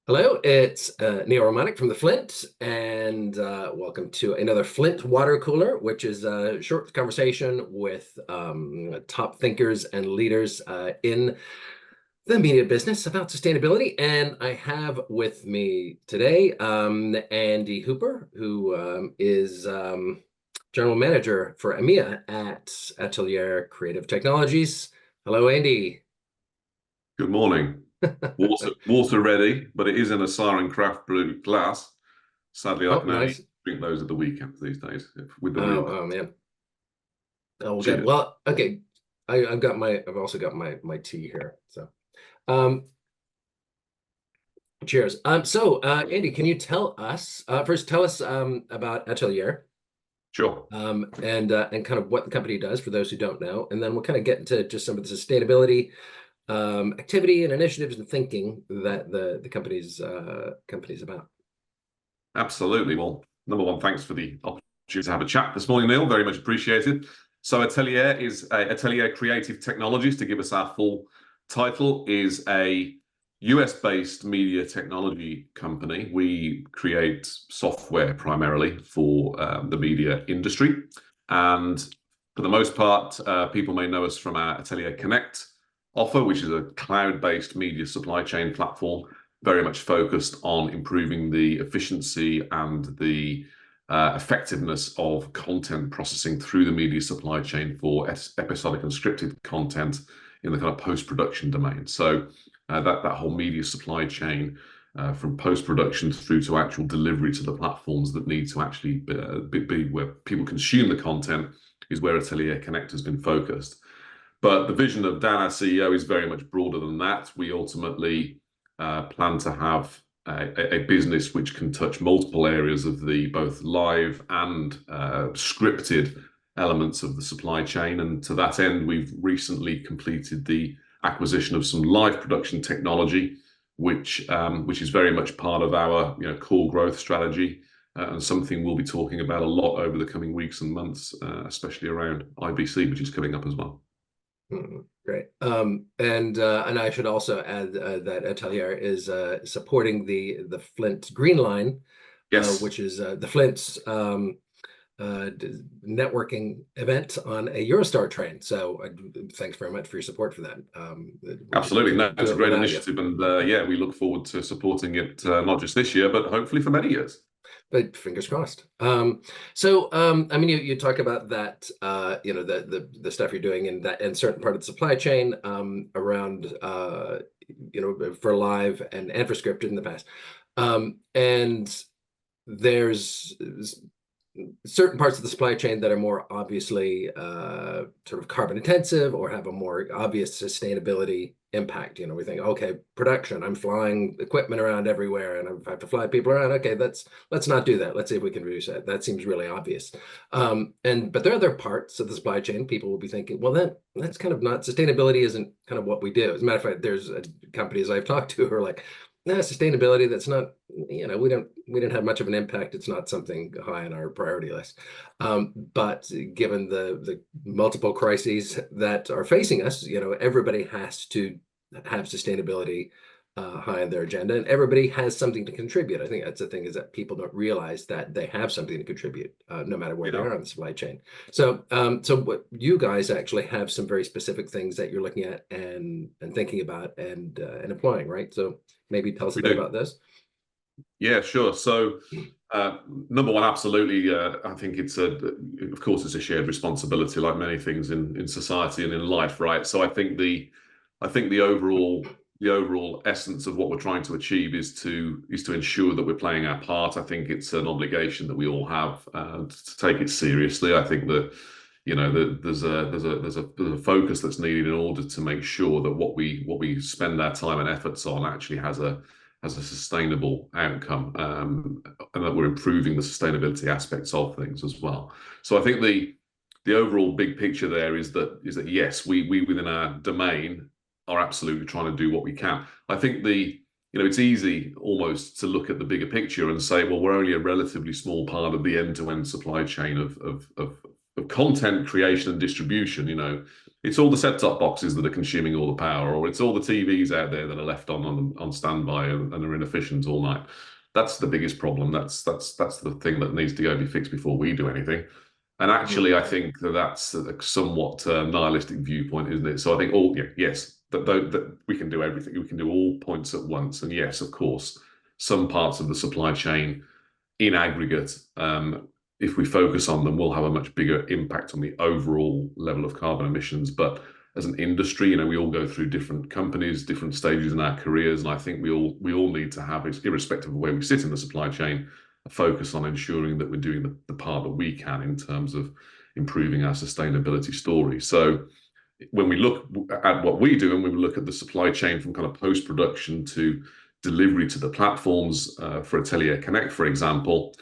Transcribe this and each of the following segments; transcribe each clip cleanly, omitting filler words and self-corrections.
Hello, it's Neil Romanic from the Flint, and welcome to another Flint Water Cooler, which is a short conversation with top thinkers and leaders in the media business about sustainability. And I have with me today Andy Hooper, who is General Manager for EMEA at Ateliere Creative Technologies. Hello, Andy. Good morning. Water ready, but it is in a Siren craft brewed glass. Sadly, I Oh, can only nice. drink those at the weekends these days with the Oh, move. oh man. Oh, well, good. Cheers. Well, okay. I've also got my tea here. So, um, cheers. Andy, can you tell us first? Tell us about Atelier, Sure. and kind of what the company does for those who don't know, and then we'll kind of get into just some of the sustainability activity and initiatives and thinking that the company's about. Absolutely. Well, number one, thanks for the opportunity to have a chat this morning, Neil. Very much appreciated. So Atelier is Ateliere Creative Technologies, to give us our full title, is a US-based media technology company. We create software primarily for the media industry. And for the most part, people may know us from our Atelier Connect offer, which is a cloud-based media supply chain platform, very much focused on improving the efficiency and the effectiveness of content processing through the media supply chain for episodic and scripted content in the kind of post-production domain. So that whole media supply chain from post-production through to actual delivery to the platforms that need to actually be where people consume the content is where Atelier Connect has been focused. But the vision of Dan, our CEO, is very much broader than that. We ultimately plan to have a business which can touch multiple areas of the both live and scripted elements of the supply chain. And to that end, we've recently completed the acquisition of some live production technology, which is very much part of our core growth strategy, and something we'll be talking about a lot over the coming weeks and months, especially around IBC, which is coming up as well. Great. And I should also add that Atelier is supporting the Flint Green Line, Yes. which is the Flint's networking event on a Eurostar train. So thanks very much for your support for that. Absolutely. No, it's a great initiative. initiative. And yeah, we look forward to supporting it, not just this year, but hopefully for many years. But fingers crossed. I mean, you talk about that, the stuff you're doing in that and certain part of the supply chain around, for live and for scripted in the past, and there's certain parts of the supply chain that are more obviously sort of carbon intensive or have a more obvious sustainability impact. We think, okay, production, I'm flying equipment around everywhere and I have to fly people around. Okay, let's not do that. Let's see if we can reduce that. That seems really obvious. But there are other parts of the supply chain people will be thinking, well, that's kind of not, sustainability isn't kind of what we do. As a matter of fact, there's companies I've talked to who are like, no, sustainability, that's not, we didn't have much of an impact. It's not something high on our priority list. But given the multiple crises that are facing us, everybody has to have sustainability high on their agenda, and everybody has something to contribute. I think that's the thing, is that people don't realize that they have something to contribute, no matter where they are on the supply chain. So, what you guys actually have some very specific things that you're looking at and thinking about and applying, right? So maybe tell us a bit about this. Yeah, sure. So, number one, absolutely. I think of course, it's a shared responsibility, like many things in society and in life, right? So, I think the overall essence of what we're trying to achieve is to ensure that we're playing our part. I think it's an obligation that we all have to take it seriously. I think that there's a focus that's needed in order to make sure that what we spend our time and efforts on actually has a sustainable outcome, and that we're improving the sustainability aspects of things as well. So I think the overall big picture there is that yes, we within our domain are absolutely trying to do what we can. I think it's easy almost to look at the bigger picture and say, well, we're only a relatively small part of the end-to-end supply chain of content creation and distribution. it's all the set-top boxes that are consuming all the power, or it's all the TVs out there that are left on standby and are inefficient all night. That's the biggest problem. That's the thing that needs to go be fixed before we do anything. And actually, I think that's a somewhat nihilistic viewpoint, isn't it? So I think, yes, that we can do everything. We can do all points at once. And yes, of course, some parts of the supply chain in aggregate, if we focus on them, will have a much bigger impact on the overall level of carbon emissions. But as an industry, we all go through different companies, different stages in our careers, and I think we all need to have, irrespective of where we sit in the supply chain, a focus on ensuring that we're doing the part that we can in terms of improving our sustainability story. So when we look at what we do and we look at the supply chain from kind of post-production to delivery to the platforms for Ateliere Connect, for example,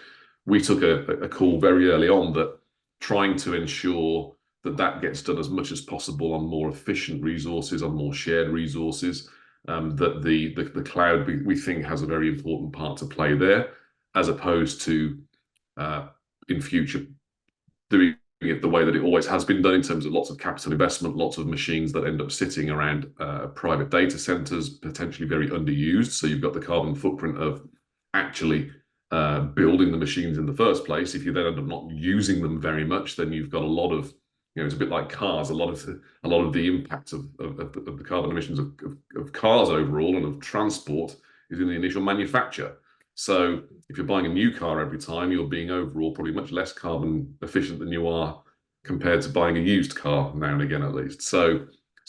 we took a call very early on that trying to ensure that gets done as much as possible on more efficient resources, on more shared resources, that the cloud we think has a very important part to play there, as opposed to in future doing it the way that it always has been done in terms of lots of capital investment, lots of machines that end up sitting around private data centers, potentially very underused. So you've got the carbon footprint of actually building the machines in the first place. If you then end up not using them very much, then you've got a lot of, it's a bit like cars. A lot of the impact of the carbon emissions of cars overall and of transport is in the initial manufacture. So if you're buying a new car every time, you're being overall probably much less carbon efficient than you are compared to buying a used car now and again, at least. So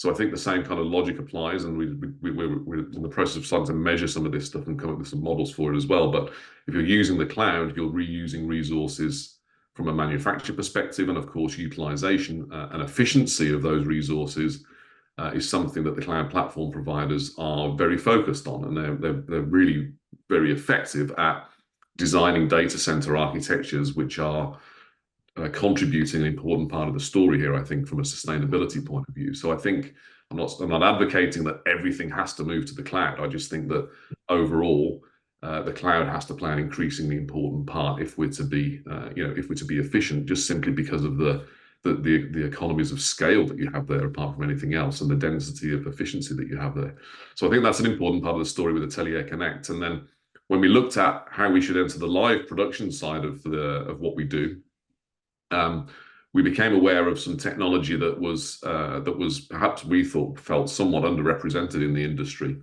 I think the same kind of logic applies, and we're in the process of starting to measure some of this stuff and come up with some models for it as well. But if you're using the cloud, you're reusing resources from a manufacturer perspective, and of course, utilization and efficiency of those resources is something that the cloud platform providers are very focused on, and they're really very effective at designing data center architectures, which are contributing an important part of the story here, I think, from a sustainability point of view. So I think I'm not advocating that everything has to move to the cloud. I just think that overall, the cloud has to play an increasingly important part if we're to be, efficient, just simply because of the economies of scale that you have there, apart from anything else, and the density of efficiency that you have there. So I think that's an important part of the story with Ateliere Connect. And then when we looked at how we should enter the live production side of what we do, we became aware of some technology that was perhaps we felt somewhat underrepresented in the industry,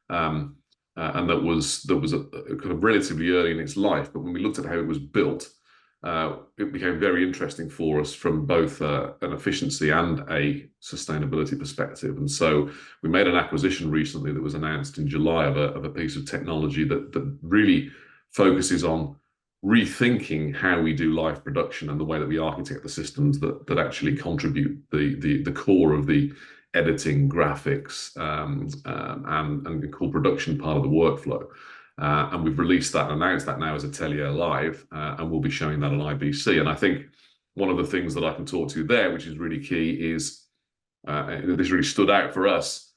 and that was kind of relatively early in its life. But when we looked at how it was built, it became very interesting for us from both an efficiency and a sustainability perspective. And so we made an acquisition recently that was announced in July of a piece of technology that really focuses on rethinking how we do live production and the way that we architect the systems that actually contribute the core of the editing, graphics, and core production part of the workflow. And we've released that and announced that now as Atelier Live, and we'll be showing that on IBC. And I think one of the things that I can talk to there, which is really key, is this really stood out for us.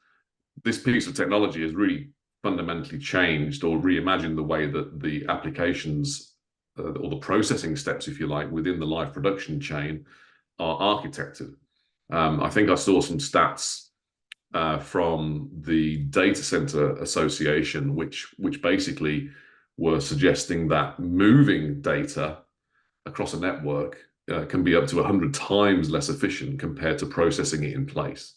This piece of technology has really fundamentally changed or reimagined the way that the applications or the processing steps, if you like, within the live production chain are architected. I think I saw some stats from the Data Center Association, which basically were suggesting that moving data across a network can be up to 100 times less efficient compared to processing it in place.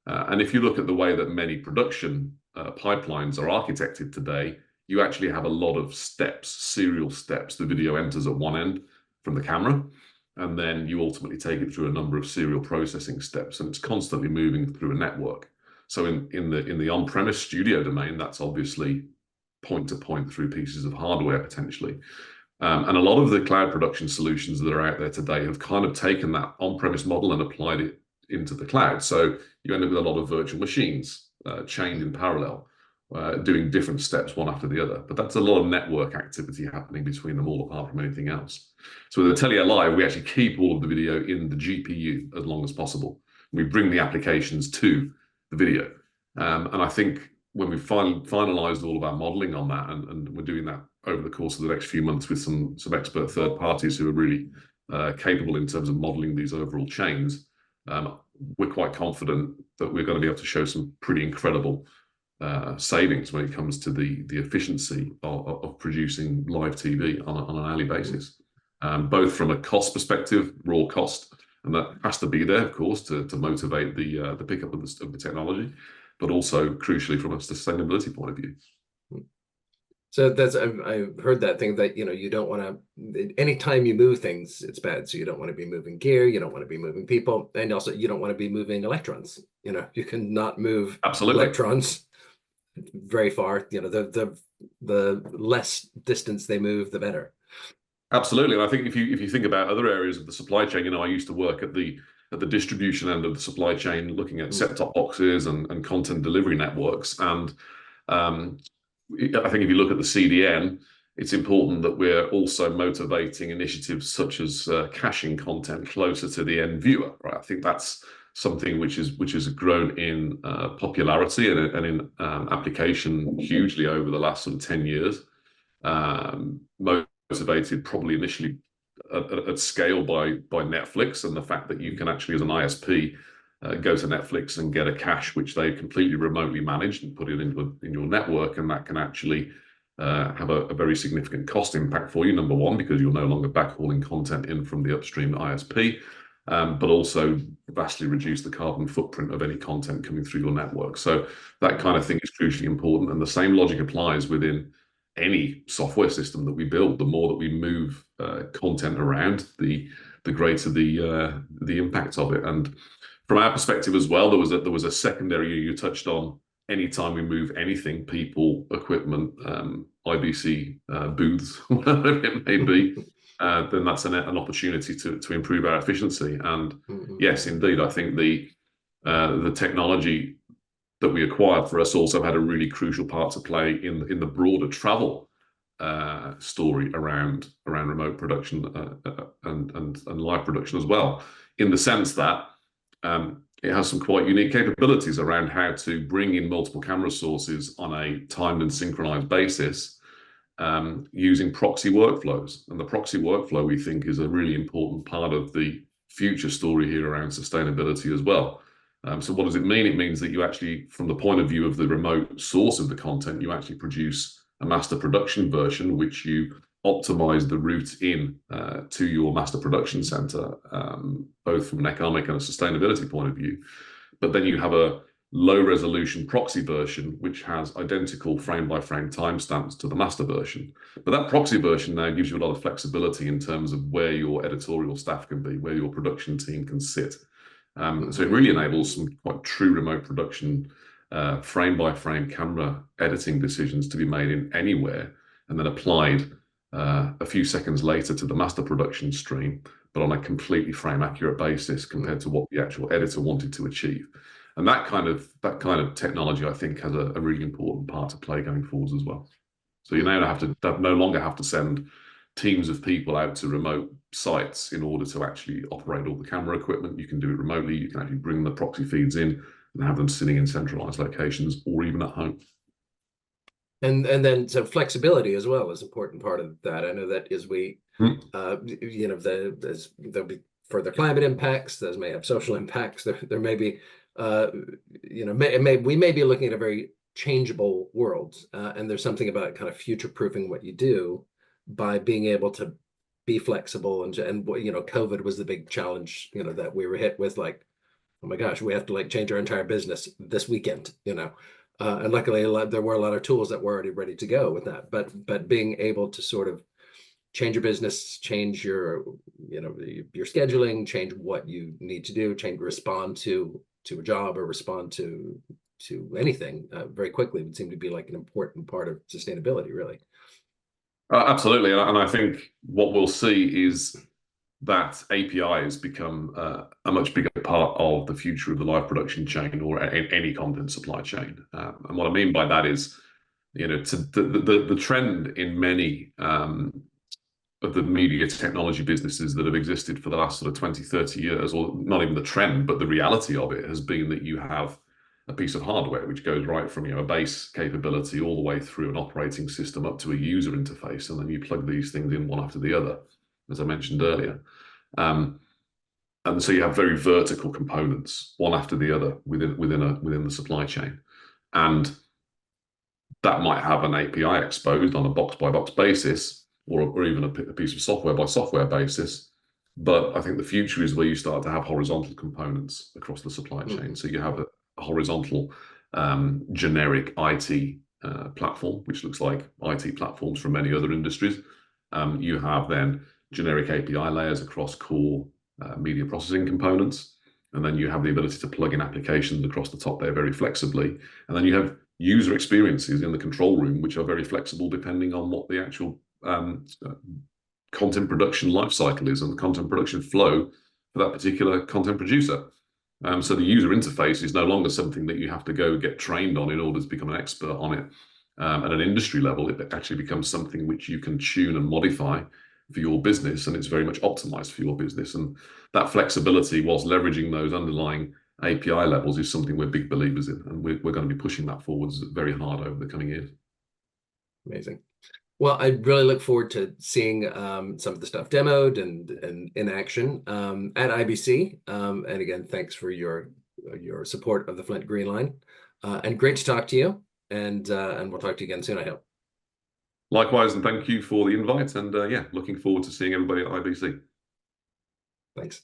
And if you look at the way that many production pipelines are architected today, you actually have a lot of steps, serial steps. The video enters at one end from the camera, and then you ultimately take it through a number of serial processing steps, and it's constantly moving through a network. So in the on-premise studio domain, that's obviously point to point through pieces of hardware potentially. And a lot of the cloud production solutions that are out there today have kind of taken that on-premise model and applied it into the cloud. So you end up with a lot of virtual machines chained in parallel, doing different steps one after the other. But that's a lot of network activity happening between them all, apart from anything else. So with Atelier Live, we actually keep all of the video in the GPU as long as possible. We bring the applications to the video. And I think when we've finalized all of our modeling on that, and we're doing that over the course of the next few months with some expert third parties who are really capable in terms of modeling these overall chains, we're quite confident that we're going to be able to show some pretty incredible savings when it comes to the efficiency of producing live TV on an hourly basis, both from a cost perspective, raw cost, and that has to be there, of course, to motivate the pickup of the technology, but also crucially from a sustainability point of view. So that's I've heard that thing that you don't want to, anytime you move things, it's bad. So you don't want to be moving gear, you don't want to be moving people, and also you don't want to be moving electrons. You can not move Absolutely. electrons very far. The less distance they move, the better. Absolutely, and I think if you think about other areas of the supply chain, I used to work at the distribution end of the supply chain, looking at set-top boxes and content delivery networks, and I think if you look at the CDN, it's important that we're also motivating initiatives such as caching content closer to the end viewer. Right, I think that's something which has grown in popularity and in application hugely over the last sort of 10 years. Motivated probably initially at scale by Netflix, and the fact that you can actually, as an ISP, go to Netflix and get a cache which they completely remotely managed and put it in your network, and that can actually have a very significant cost impact for you. Number one, because you're no longer backhauling content in from the upstream ISP, but also vastly reduce the carbon footprint of any content coming through your network. So that kind of thing is crucially important, and the same logic applies within any software system that we build. The more that we move content around, the greater the impact of it. And from our perspective as well, there was a secondary you touched on. Anytime we move anything, people, equipment, IBC booths, whatever it may be, then that's an opportunity to improve our efficiency. And yes, indeed, I think the technology that we acquired for us also had a really crucial part to play in the broader travel story around remote production and live production as well, in the sense that it has some quite unique capabilities around how to bring in multiple camera sources on a timed and synchronized basis using proxy workflows. And the proxy workflow, we think, is a really important part of the future story here around sustainability as well. So what does it mean? It means that you actually, from the point of view of the remote source of the content, you actually produce a master production version, which you optimize the route in to your master production center, both from an economic and a sustainability point of view. But then you have a low resolution proxy version, which has identical frame by frame timestamps to the master version. But that proxy version now gives you a lot of flexibility in terms of where your editorial staff can be, where your production team can sit. So it really enables some quite true remote production, frame by frame camera editing decisions to be made in anywhere, and then applied a few seconds later to the master production stream, but on a completely frame accurate basis compared to what the actual editor wanted to achieve. And that kind of technology, I think, has a really important part to play going forwards as well. So you now no longer have to send teams of people out to remote sites in order to actually operate all the camera equipment. You can do it remotely. You can actually bring the proxy feeds in and have them sitting in centralized locations or even at home. And then so flexibility as well is an important part of that. I know that as we, there'll be further climate impacts. Those may have social impacts. There may be, we may be looking at a very changeable world, and there's something about kind of future-proofing what you do by being able to be flexible. And COVID was the big challenge, that we were hit with, like, oh my gosh, we have to change our entire business this weekend, and luckily there were a lot of tools that were already ready to go with that. But being able to sort of change your business, change your scheduling, change what you need to do, respond to a job or respond to anything very quickly would seem to be like an important part of sustainability, really. Absolutely, and I think what we'll see is that APIs become a much bigger part of the future of the live production chain or any content supply chain. And what I mean by that is, the trend in many of the media technology businesses that have existed for the last sort of 20, 30 years, or not even the trend, but the reality of it has been that you have a piece of hardware which goes right from a base capability all the way through an operating system up to a user interface, and then you plug these things in one after the other, as I mentioned earlier. And so you have very vertical components, one after the other within the supply chain. And that might have an API exposed on a box by box basis, or even a piece of software by software basis. But I think the future is where you start to have horizontal components across the supply chain. So you have a horizontal generic IT platform, which looks like IT platforms from many other industries. You have then generic API layers across core media processing components. And then you have the ability to plug in applications across the top there very flexibly. And then you have user experiences in the control room, which are very flexible depending on what the actual content production lifecycle is and the content production flow for that particular content producer. So the user interface is no longer something that you have to go get trained on in order to become an expert on it. At an industry level, it actually becomes something which you can tune and modify for your business, and it's very much optimized for your business. And that flexibility, whilst leveraging those underlying API levels, is something we're big believers in, and we're going to be pushing that forwards very hard over the coming years. Amazing. Well, I really look forward to seeing some of the stuff demoed and in action at IBC. And again, thanks for your support of the Flint Green Line. And great to talk to you. And we'll talk to you again soon, I hope. Likewise, and thank you for the invite. And yeah, looking forward to seeing everybody at IBC. Thanks.